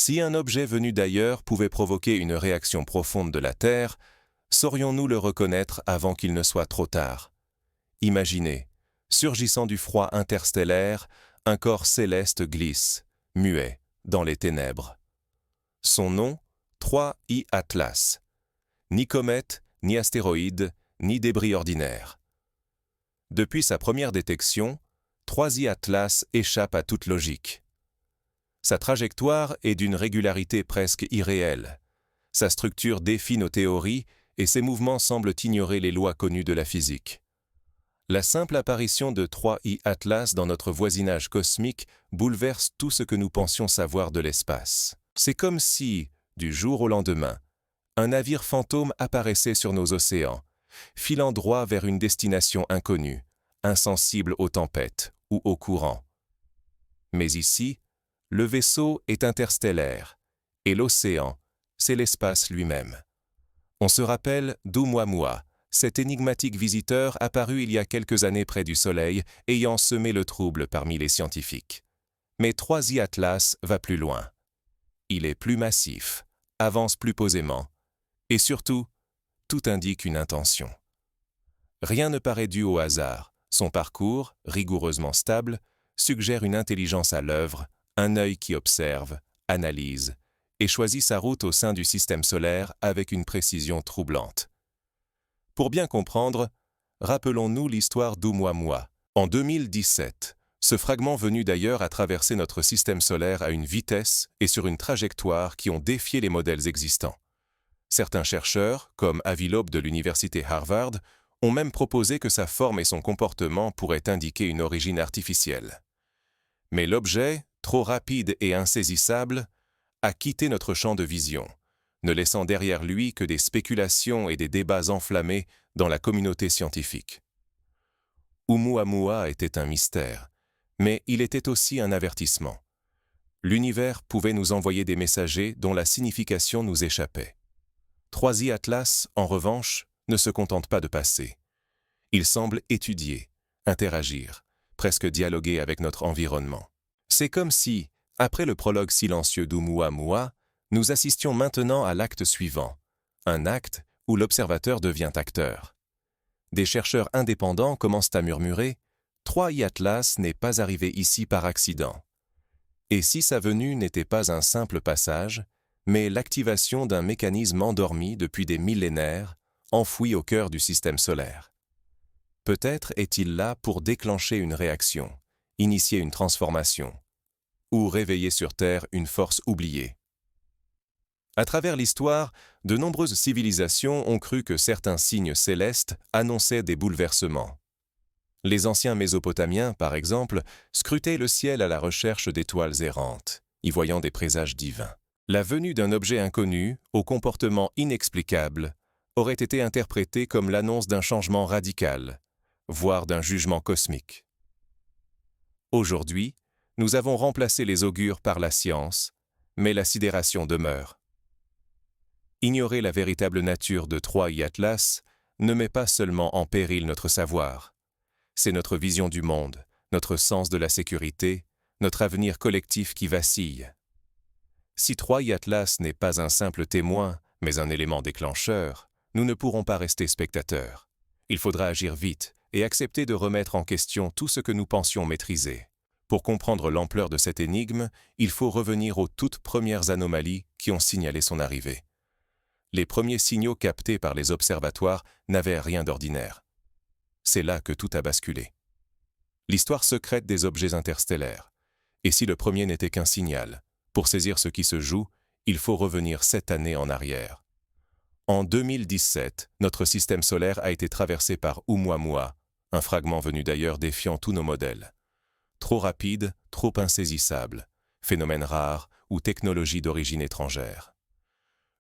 Si un objet venu d'ailleurs pouvait provoquer une réaction profonde de la Terre, saurions-nous le reconnaître avant qu'il ne soit trop tard? Imaginez, surgissant du froid interstellaire, un corps céleste glisse, muet, dans les ténèbres. Son nom, 3I Atlas. Ni comète, ni astéroïde, ni débris ordinaire. Depuis sa première détection, 3I Atlas échappe à toute logique. Sa trajectoire est d'une régularité presque irréelle. Sa structure défie nos théories et ses mouvements semblent ignorer les lois connues de la physique. La simple apparition de 3I Atlas dans notre voisinage cosmique bouleverse tout ce que nous pensions savoir de l'espace. C'est comme si, du jour au lendemain, un navire fantôme apparaissait sur nos océans, filant droit vers une destination inconnue, insensible aux tempêtes ou aux courants. Mais ici, le vaisseau est interstellaire, et l'océan, c'est l'espace lui-même. On se rappelle d'Oumuamua, cet énigmatique visiteur apparu il y a quelques années près du Soleil, ayant semé le trouble parmi les scientifiques. Mais 3I Atlas va plus loin. Il est plus massif, avance plus posément, et surtout, tout indique une intention. Rien ne paraît dû au hasard. Son parcours, rigoureusement stable, suggère une intelligence à l'œuvre, un œil qui observe, analyse, et choisit sa route au sein du système solaire avec une précision troublante. Pour bien comprendre, rappelons-nous l'histoire d'Oumuamua. En 2017, ce fragment venu d'ailleurs a traversé notre système solaire à une vitesse et sur une trajectoire qui ont défié les modèles existants. Certains chercheurs, comme Avi Loeb de l'université Harvard, ont même proposé que sa forme et son comportement pourraient indiquer une origine artificielle. Mais l'objet, trop rapide et insaisissable, a quitté notre champ de vision, ne laissant derrière lui que des spéculations et des débats enflammés dans la communauté scientifique. Oumuamua était un mystère, mais il était aussi un avertissement. L'univers pouvait nous envoyer des messagers dont la signification nous échappait. 3I Atlas, en revanche, ne se contente pas de passer. Il semble étudier, interagir, presque dialoguer avec notre environnement. C'est comme si, après le prologue silencieux d'Oumuamua, nous assistions maintenant à l'acte suivant, un acte où l'observateur devient acteur. Des chercheurs indépendants commencent à murmurer « 3I Atlas n'est pas arrivé ici par accident ». Et si sa venue n'était pas un simple passage, mais l'activation d'un mécanisme endormi depuis des millénaires, enfoui au cœur du système solaire. Peut-être est-il là pour déclencher une réaction, initier une transformation, ou réveiller sur Terre une force oubliée. À travers l'histoire, de nombreuses civilisations ont cru que certains signes célestes annonçaient des bouleversements. Les anciens Mésopotamiens, par exemple, scrutaient le ciel à la recherche d'étoiles errantes, y voyant des présages divins. La venue d'un objet inconnu, au comportement inexplicable, aurait été interprétée comme l'annonce d'un changement radical, voire d'un jugement cosmique. Aujourd'hui, nous avons remplacé les augures par la science, mais la sidération demeure. Ignorer la véritable nature de 3I Atlas ne met pas seulement en péril notre savoir. C'est notre vision du monde, notre sens de la sécurité, notre avenir collectif qui vacille. Si 3I Atlas n'est pas un simple témoin, mais un élément déclencheur, nous ne pourrons pas rester spectateurs. Il faudra agir vite et accepter de remettre en question tout ce que nous pensions maîtriser. Pour comprendre l'ampleur de cette énigme, il faut revenir aux toutes premières anomalies qui ont signalé son arrivée. Les premiers signaux captés par les observatoires n'avaient rien d'ordinaire. C'est là que tout a basculé. L'histoire secrète des objets interstellaires. Et si le premier n'était qu'un signal, pour saisir ce qui se joue, il faut revenir 7 années en arrière. En 2017, notre système solaire a été traversé par Oumuamua, un fragment venu d'ailleurs défiant tous nos modèles. Trop rapide, trop insaisissable, phénomène rare ou technologie d'origine étrangère.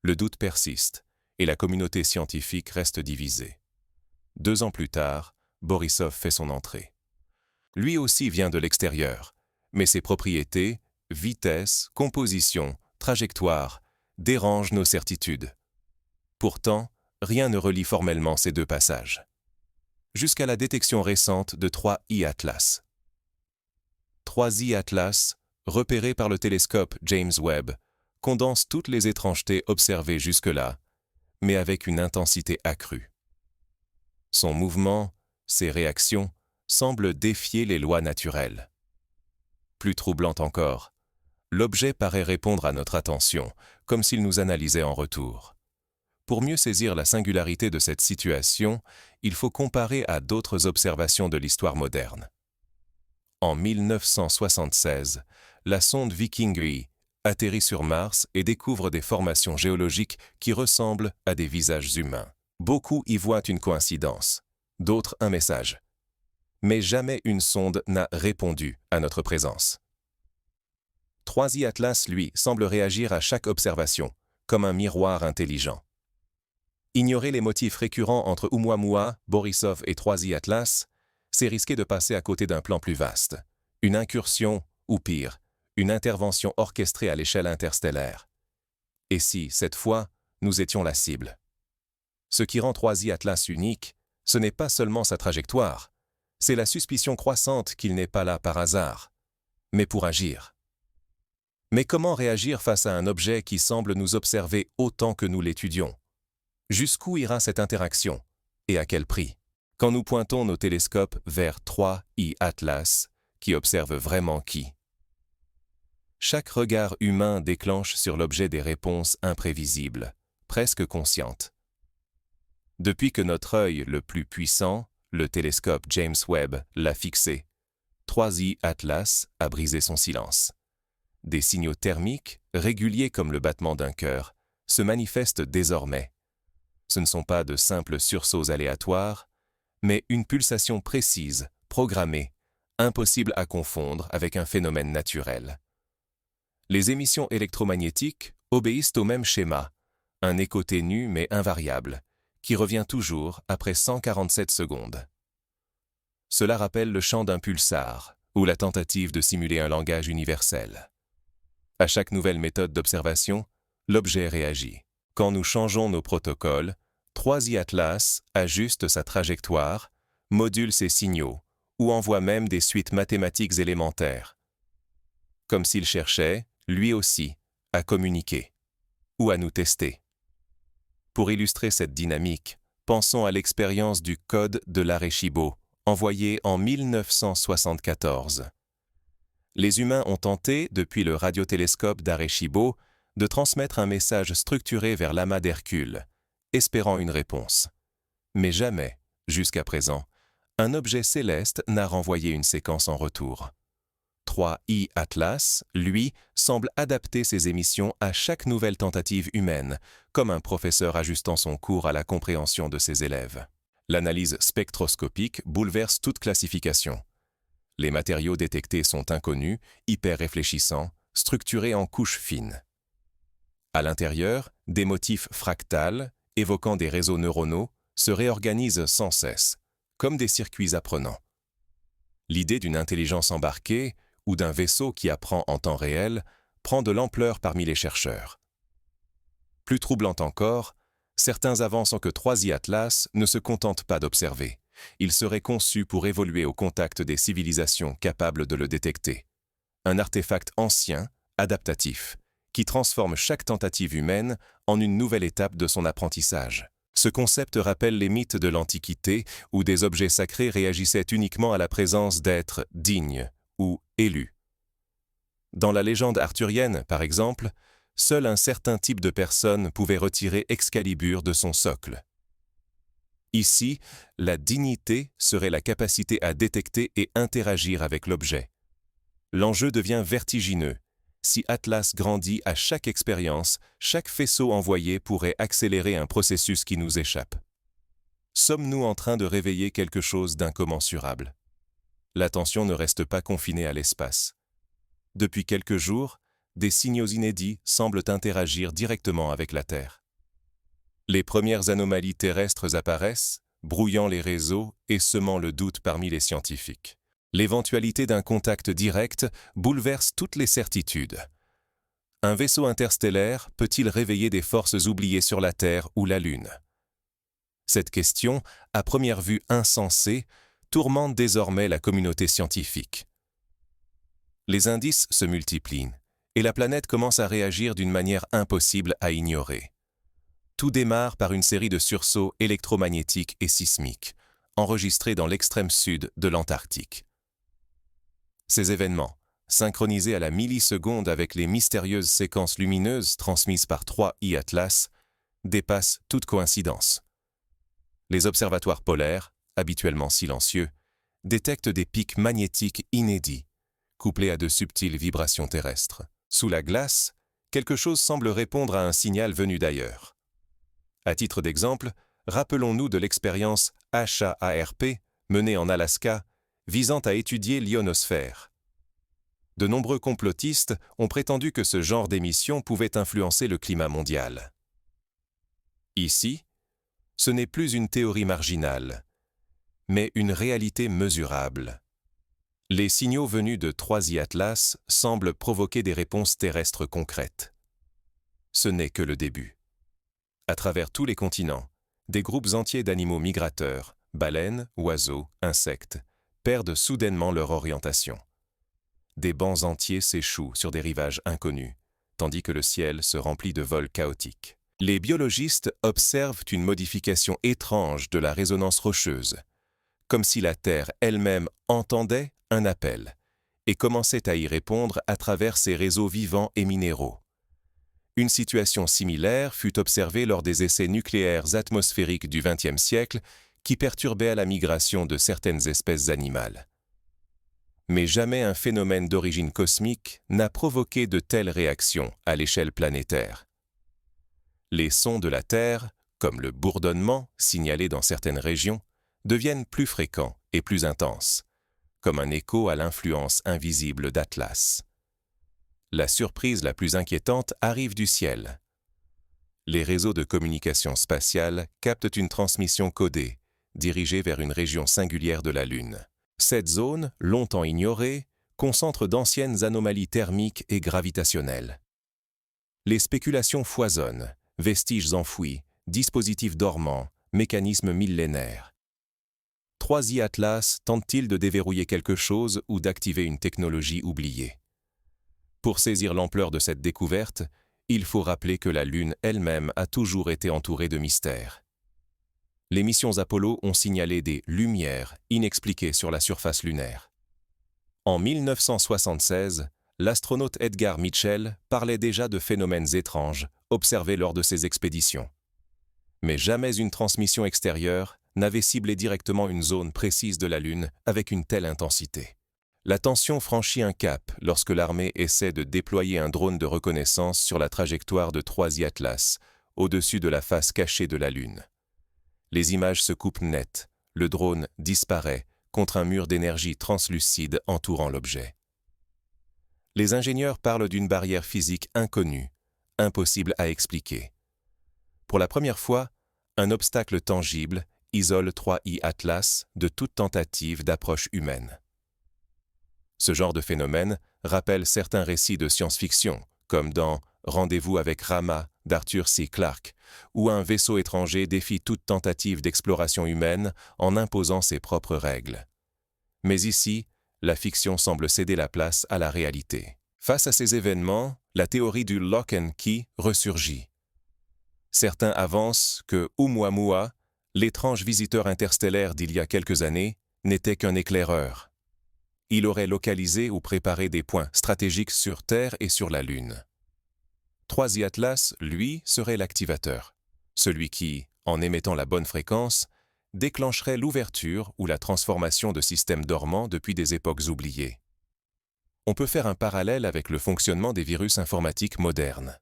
Le doute persiste et la communauté scientifique reste divisée. 2 ans plus tard, Borisov fait son entrée. Lui aussi vient de l'extérieur, mais ses propriétés, vitesse, composition, trajectoire, dérangent nos certitudes. Pourtant, rien ne relie formellement ces 2 passages. Jusqu'à la détection récente de 3I Atlas. 3I Atlas, repéré par le télescope James Webb, condense toutes les étrangetés observées jusque-là, mais avec une intensité accrue. Son mouvement, ses réactions, semblent défier les lois naturelles. Plus troublant encore, l'objet paraît répondre à notre attention, comme s'il nous analysait en retour. Pour mieux saisir la singularité de cette situation, il faut comparer à d'autres observations de l'histoire moderne. En 1976, la sonde Viking 8 atterrit sur Mars et découvre des formations géologiques qui ressemblent à des visages humains. Beaucoup y voient une coïncidence, d'autres un message. Mais jamais une sonde n'a répondu à notre présence. 3i Atlas, lui, semble réagir à chaque observation, comme un miroir intelligent. Ignorer les motifs récurrents entre Oumuamua, Borisov et 3i Atlas, c'est risquer de passer à côté d'un plan plus vaste, une incursion, ou pire, une intervention orchestrée à l'échelle interstellaire. Et si, cette fois, nous étions la cible? Ce qui rend 3i Atlas unique, ce n'est pas seulement sa trajectoire, c'est la suspicion croissante qu'il n'est pas là par hasard, mais pour agir. Mais comment réagir face à un objet qui semble nous observer autant que nous l'étudions? Jusqu'où ira cette interaction? Et à quel prix? Quand nous pointons nos télescopes vers 3i Atlas, qui observe vraiment qui? Chaque regard humain déclenche sur l'objet des réponses imprévisibles, presque conscientes. Depuis que notre œil le plus puissant, le télescope James Webb, l'a fixé, 3i Atlas a brisé son silence. Des signaux thermiques, réguliers comme le battement d'un cœur, se manifestent désormais. Ce ne sont pas de simples sursauts aléatoires, mais une pulsation précise, programmée, impossible à confondre avec un phénomène naturel. Les émissions électromagnétiques obéissent au même schéma, un écho ténu mais invariable, qui revient toujours après 147 secondes. Cela rappelle le chant d'un pulsar, ou la tentative de simuler un langage universel. À chaque nouvelle méthode d'observation, l'objet réagit. Quand nous changeons nos protocoles, 3i Atlas ajuste sa trajectoire, module ses signaux, ou envoie même des suites mathématiques élémentaires. Comme s'il cherchait, lui aussi, à communiquer, ou à nous tester. Pour illustrer cette dynamique, pensons à l'expérience du code de l'Arecibo, envoyé en 1974. Les humains ont tenté, depuis le radiotélescope d'Arecibo, de transmettre un message structuré vers l'amas d'Hercule, espérant une réponse. Mais jamais, jusqu'à présent, un objet céleste n'a renvoyé une séquence en retour. 3i Atlas, lui, semble adapter ses émissions à chaque nouvelle tentative humaine, comme un professeur ajustant son cours à la compréhension de ses élèves. L'analyse spectroscopique bouleverse toute classification. Les matériaux détectés sont inconnus, hyper réfléchissants, structurés en couches fines. À l'intérieur, des motifs fractales, évoquant des réseaux neuronaux, se réorganisent sans cesse, comme des circuits apprenants. L'idée d'une intelligence embarquée, ou d'un vaisseau qui apprend en temps réel, prend de l'ampleur parmi les chercheurs. Plus troublant encore, certains avancent que 3i Atlas ne se contente pas d'observer. Il serait conçu pour évoluer au contact des civilisations capables de le détecter. Un artefact ancien, adaptatif, qui transforme chaque tentative humaine en une nouvelle étape de son apprentissage. Ce concept rappelle les mythes de l'Antiquité où des objets sacrés réagissaient uniquement à la présence d'êtres dignes ou élus. Dans la légende arthurienne, par exemple, seul un certain type de personne pouvait retirer Excalibur de son socle. Ici, la dignité serait la capacité à détecter et interagir avec l'objet. L'enjeu devient vertigineux. Si Atlas grandit à chaque expérience, chaque faisceau envoyé pourrait accélérer un processus qui nous échappe. Sommes-nous en train de réveiller quelque chose d'incommensurable? L'attention ne reste pas confinée à l'espace. Depuis quelques jours, des signaux inédits semblent interagir directement avec la Terre. Les premières anomalies terrestres apparaissent, brouillant les réseaux et semant le doute parmi les scientifiques. L'éventualité d'un contact direct bouleverse toutes les certitudes. Un vaisseau interstellaire peut-il réveiller des forces oubliées sur la Terre ou la Lune? Cette question, à première vue insensée, tourmente désormais la communauté scientifique. Les indices se multiplient, et la planète commence à réagir d'une manière impossible à ignorer. Tout démarre par une série de sursauts électromagnétiques et sismiques, enregistrés dans l'extrême sud de l'Antarctique. Ces événements, synchronisés à la milliseconde avec les mystérieuses séquences lumineuses transmises par 3I Atlas, dépassent toute coïncidence. Les observatoires polaires, habituellement silencieux, détectent des pics magnétiques inédits, couplés à de subtiles vibrations terrestres. Sous la glace, quelque chose semble répondre à un signal venu d'ailleurs. À titre d'exemple, rappelons-nous de l'expérience HAARP menée en Alaska, visant à étudier l'ionosphère. De nombreux complotistes ont prétendu que ce genre d'émission pouvait influencer le climat mondial. Ici, ce n'est plus une théorie marginale, mais une réalité mesurable. Les signaux venus de 3I Atlas semblent provoquer des réponses terrestres concrètes. Ce n'est que le début. À travers tous les continents, des groupes entiers d'animaux migrateurs, baleines, oiseaux, insectes, perdent soudainement leur orientation. Des bancs entiers s'échouent sur des rivages inconnus, tandis que le ciel se remplit de vols chaotiques. Les biologistes observent une modification étrange de la résonance rocheuse, comme si la Terre elle-même entendait un appel et commençait à y répondre à travers ses réseaux vivants et minéraux. Une situation similaire fut observée lors des essais nucléaires atmosphériques du XXe siècle qui perturbaient la migration de certaines espèces animales. Mais jamais un phénomène d'origine cosmique n'a provoqué de telles réactions à l'échelle planétaire. Les sons de la Terre, comme le bourdonnement signalé dans certaines régions, deviennent plus fréquents et plus intenses, comme un écho à l'influence invisible d'Atlas. La surprise la plus inquiétante arrive du ciel. Les réseaux de communication spatiale captent une transmission codée, dirigée vers une région singulière de la Lune. Cette zone, longtemps ignorée, concentre d'anciennes anomalies thermiques et gravitationnelles. Les spéculations foisonnent, vestiges enfouis, dispositifs dormants, mécanismes millénaires. 3I Atlas tente-t-il de déverrouiller quelque chose ou d'activer une technologie oubliée? Pour saisir l'ampleur de cette découverte, il faut rappeler que la Lune elle-même a toujours été entourée de mystères. Les missions Apollo ont signalé des lumières inexpliquées sur la surface lunaire. En 1976, l'astronaute Edgar Mitchell parlait déjà de phénomènes étranges observés lors de ses expéditions. Mais jamais une transmission extérieure n'avait ciblé directement une zone précise de la Lune avec une telle intensité. La tension franchit un cap lorsque l'armée essaie de déployer un drone de reconnaissance sur la trajectoire de 3I Atlas, au-dessus de la face cachée de la Lune. Les images se coupent net, le drone disparaît contre un mur d'énergie translucide entourant l'objet. Les ingénieurs parlent d'une barrière physique inconnue, impossible à expliquer. Pour la première fois, un obstacle tangible isole 3I Atlas de toute tentative d'approche humaine. Ce genre de phénomène rappelle certains récits de science-fiction, comme dans Rendez-vous avec Rama d'Arthur C. Clarke, où un vaisseau étranger défie toute tentative d'exploration humaine en imposant ses propres règles. Mais ici, la fiction semble céder la place à la réalité. Face à ces événements, la théorie du lock and key ressurgit. Certains avancent que Oumuamua, l'étrange visiteur interstellaire d'il y a quelques années, n'était qu'un éclaireur. Il aurait localisé ou préparé des points stratégiques sur Terre et sur la Lune. 3I Atlas, lui, serait l'activateur, celui qui, en émettant la bonne fréquence, déclencherait l'ouverture ou la transformation de systèmes dormants depuis des époques oubliées. On peut faire un parallèle avec le fonctionnement des virus informatiques modernes.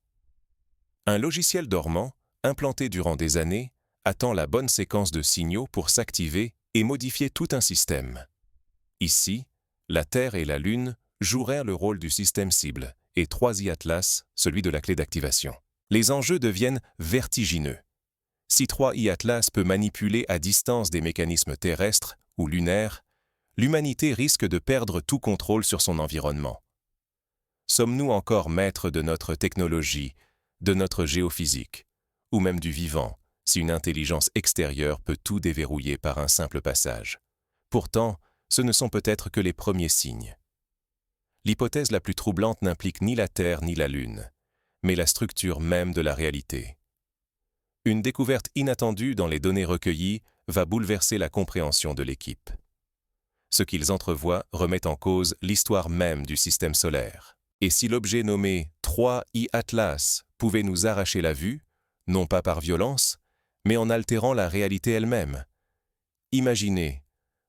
Un logiciel dormant, implanté durant des années, attend la bonne séquence de signaux pour s'activer et modifier tout un système. Ici, la Terre et la Lune joueraient le rôle du système cible, et 3I Atlas, celui de la clé d'activation. Les enjeux deviennent vertigineux. Si 3I Atlas peut manipuler à distance des mécanismes terrestres ou lunaires, l'humanité risque de perdre tout contrôle sur son environnement. Sommes-nous encore maîtres de notre technologie, de notre géophysique, ou même du vivant, si une intelligence extérieure peut tout déverrouiller par un simple passage? Pourtant, ce ne sont peut-être que les premiers signes. l'hypothèse la plus troublante n'implique ni la Terre ni la Lune, mais la structure même de la réalité. Une découverte inattendue dans les données recueillies va bouleverser la compréhension de l'équipe. Ce qu'ils entrevoient remet en cause l'histoire même du système solaire. Et si l'objet nommé 3I Atlas pouvait nous arracher la vue, non pas par violence, mais en altérant la réalité elle-même? Imaginez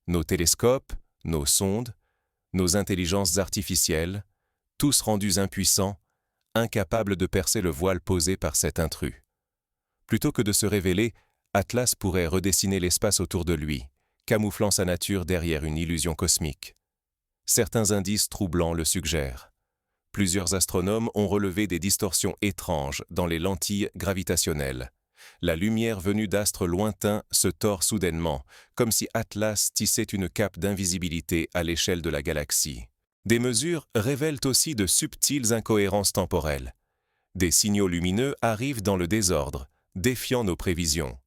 nos télescopes, nos sondes, nos intelligences artificielles, tous rendus impuissants, incapables de percer le voile posé par cet intrus. Plutôt que de se révéler, Atlas pourrait redessiner l'espace autour de lui, camouflant sa nature derrière une illusion cosmique. Certains indices troublants le suggèrent. Plusieurs astronomes ont relevé des distorsions étranges dans les lentilles gravitationnelles. La lumière venue d'astres lointains se tord soudainement, comme si Atlas tissait une cape d'invisibilité à l'échelle de la galaxie. Des mesures révèlent aussi de subtiles incohérences temporelles. Des signaux lumineux arrivent dans le désordre, défiant nos prévisions.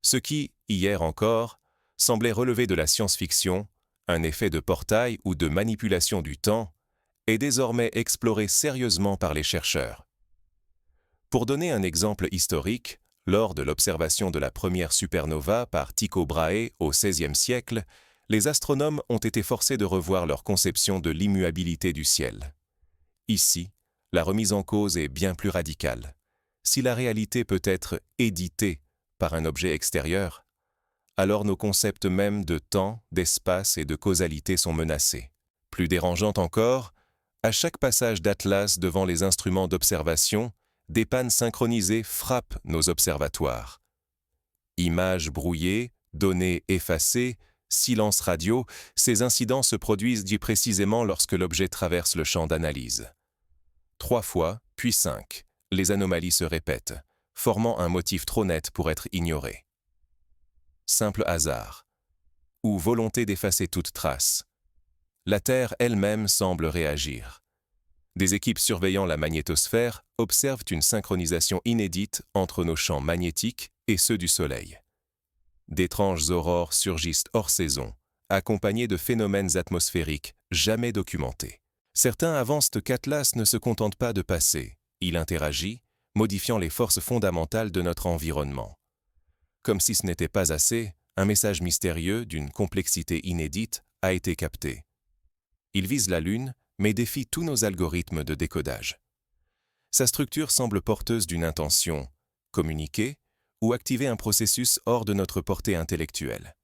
Ce qui, hier encore, semblait relever de la science-fiction, un effet de portail ou de manipulation du temps, est désormais exploré sérieusement par les chercheurs. Pour donner un exemple historique, lors de l'observation de la première supernova par Tycho Brahe au XVIe siècle, les astronomes ont été forcés de revoir leur conception de l'immuabilité du ciel. Ici, la remise en cause est bien plus radicale. Si la réalité peut être éditée par un objet extérieur, alors nos concepts mêmes de temps, d'espace et de causalité sont menacés. Plus dérangeante encore, à chaque passage d'Atlas devant les instruments d'observation, des pannes synchronisées frappent nos observatoires. Images brouillées, données effacées, silence radio, ces incidents se produisent précisément lorsque l'objet traverse le champ d'analyse. 3 fois, puis 5, les anomalies se répètent, formant un motif trop net pour être ignoré. Simple hasard, ou volonté d'effacer toute trace. La Terre elle-même semble réagir. Des équipes surveillant la magnétosphère observent une synchronisation inédite entre nos champs magnétiques et ceux du Soleil. D'étranges aurores surgissent hors saison, accompagnées de phénomènes atmosphériques jamais documentés. Certains avancent qu'Atlas ne se contente pas de passer, il interagit, modifiant les forces fondamentales de notre environnement. Comme si ce n'était pas assez, un message mystérieux d'une complexité inédite a été capté. Il vise la Lune, mais défie tous nos algorithmes de décodage. Sa structure semble porteuse d'une intention, communiquer ou activer un processus hors de notre portée intellectuelle.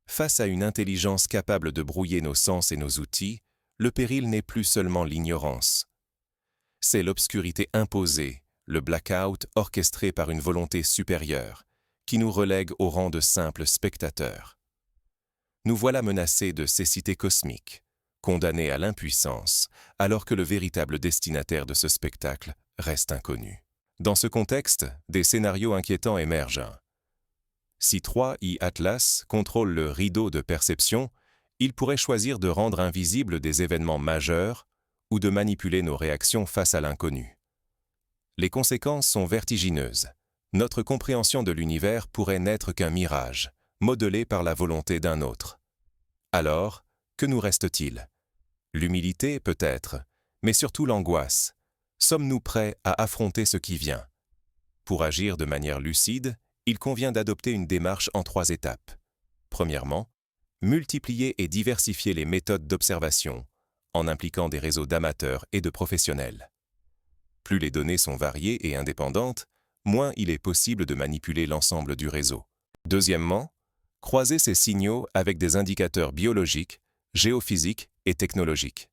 Face à une intelligence capable de brouiller nos sens et nos outils, le péril n'est plus seulement l'ignorance. C'est l'obscurité imposée, le blackout orchestré par une volonté supérieure, qui nous relègue au rang de simples spectateurs. Nous voilà menacés de cécité cosmique, condamnés à l'impuissance, alors que le véritable destinataire de ce spectacle reste inconnu. Dans ce contexte, des scénarios inquiétants émergent. Si 3I Atlas contrôle le rideau de perception, il pourrait choisir de rendre invisibles des événements majeurs ou de manipuler nos réactions face à l'inconnu. Les conséquences sont vertigineuses. Notre compréhension de l'univers pourrait n'être qu'un mirage, modelé par la volonté d'un autre. Alors, que nous reste-t-il? L'humilité peut-être, mais surtout l'angoisse. Sommes-nous prêts à affronter ce qui vient? Pour agir de manière lucide, il convient d'adopter une démarche en 3 étapes. Premièrement, multiplier et diversifier les méthodes d'observation, en impliquant des réseaux d'amateurs et de professionnels. Plus les données sont variées et indépendantes, moins il est possible de manipuler l'ensemble du réseau. Deuxièmement, croiser ces signaux avec des indicateurs biologiques, géophysiques et technologiques.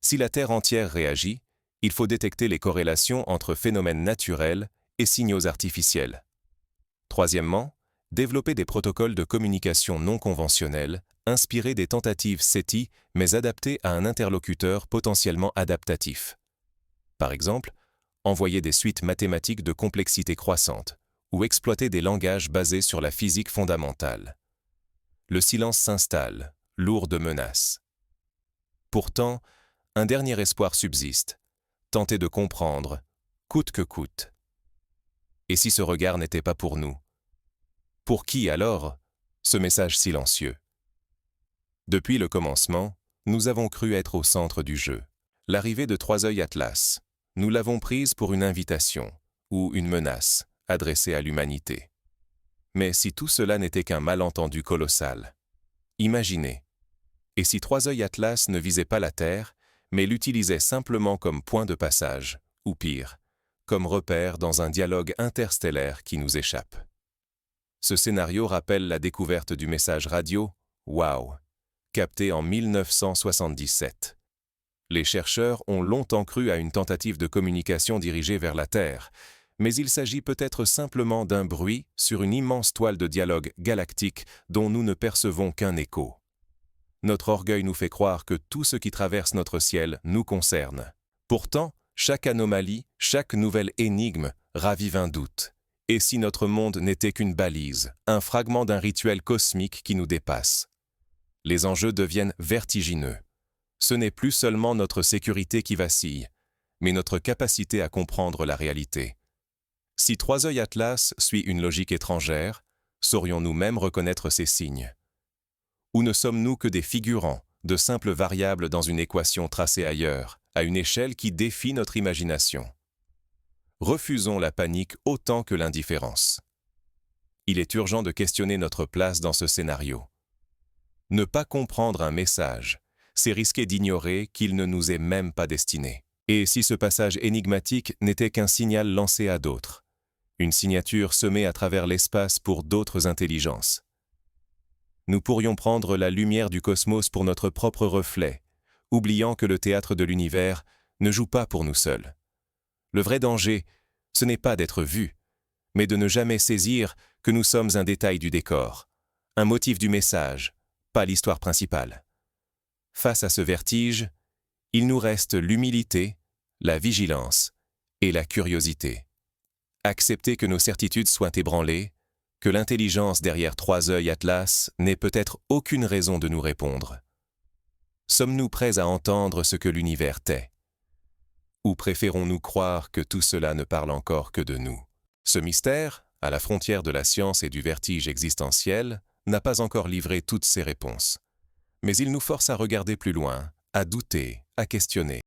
Si la Terre entière réagit, il faut détecter les corrélations entre phénomènes naturels et signaux artificiels. Troisièmement, développer des protocoles de communication non conventionnels, inspirés des tentatives SETI, mais adaptés à un interlocuteur potentiellement adaptatif. Par exemple, envoyer des suites mathématiques de complexité croissante, ou exploiter des langages basés sur la physique fondamentale. Le silence s'installe, lourd de menaces. Pourtant, un dernier espoir subsiste, tenter de comprendre, coûte que coûte. Et si ce regard n'était pas pour nous? Pour qui alors, ce message silencieux? Depuis le commencement, Nous avons cru être au centre du jeu. L'arrivée de Trois Œils Atlas, nous l'avons prise pour une invitation ou une menace adressée à l'humanité. Mais si tout cela n'était qu'un malentendu colossal, imaginez. Et si Trois Œils Atlas ne visait pas la Terre, mais l'utilisait simplement comme point de passage, ou pire, comme repère dans un dialogue interstellaire qui nous échappe. Ce scénario rappelle la découverte du message radio « Wow », capté en 1977. Les chercheurs ont longtemps cru à une tentative de communication dirigée vers la Terre, mais il s'agit peut-être simplement d'un bruit sur une immense toile de dialogue galactique dont nous ne percevons qu'un écho. Notre orgueil nous fait croire que tout ce qui traverse notre ciel nous concerne. Pourtant, chaque anomalie, chaque nouvelle énigme ravive un doute. Et si notre monde n'était qu'une balise, un fragment d'un rituel cosmique qui nous dépasse? Les enjeux deviennent vertigineux. Ce n'est plus seulement notre sécurité qui vacille, mais notre capacité à comprendre la réalité. Si Trois Œils Atlas suit une logique étrangère, saurions-nous même reconnaître ces signes? Ou ne sommes-nous que des figurants, de simples variables dans une équation tracée ailleurs, à une échelle qui défie notre imagination? Refusons la panique autant que l'indifférence. Il est urgent de questionner notre place dans ce scénario. Ne pas comprendre un message, c'est risquer d'ignorer qu'il ne nous est même pas destiné. Et si ce passage énigmatique n'était qu'un signal lancé à d'autres, une signature semée à travers l'espace pour d'autres intelligences? Nous pourrions prendre la lumière du cosmos pour notre propre reflet, oubliant que le théâtre de l'univers ne joue pas pour nous seuls. Le vrai danger, ce n'est pas d'être vu, mais de ne jamais saisir que nous sommes un détail du décor, un motif du message, pas l'histoire principale. Face à ce vertige, il nous reste l'humilité, la vigilance et la curiosité. Accepter que nos certitudes soient ébranlées, que l'intelligence derrière Trois Œils Atlas n'ait peut-être aucune raison de nous répondre. Sommes-nous prêts à entendre ce que l'univers tait? Ou préférons-nous croire que tout cela ne parle encore que de nous? Ce mystère, à la frontière de la science et du vertige existentiel, n'a pas encore livré toutes ses réponses. Mais il nous force à regarder plus loin, à douter, à questionner.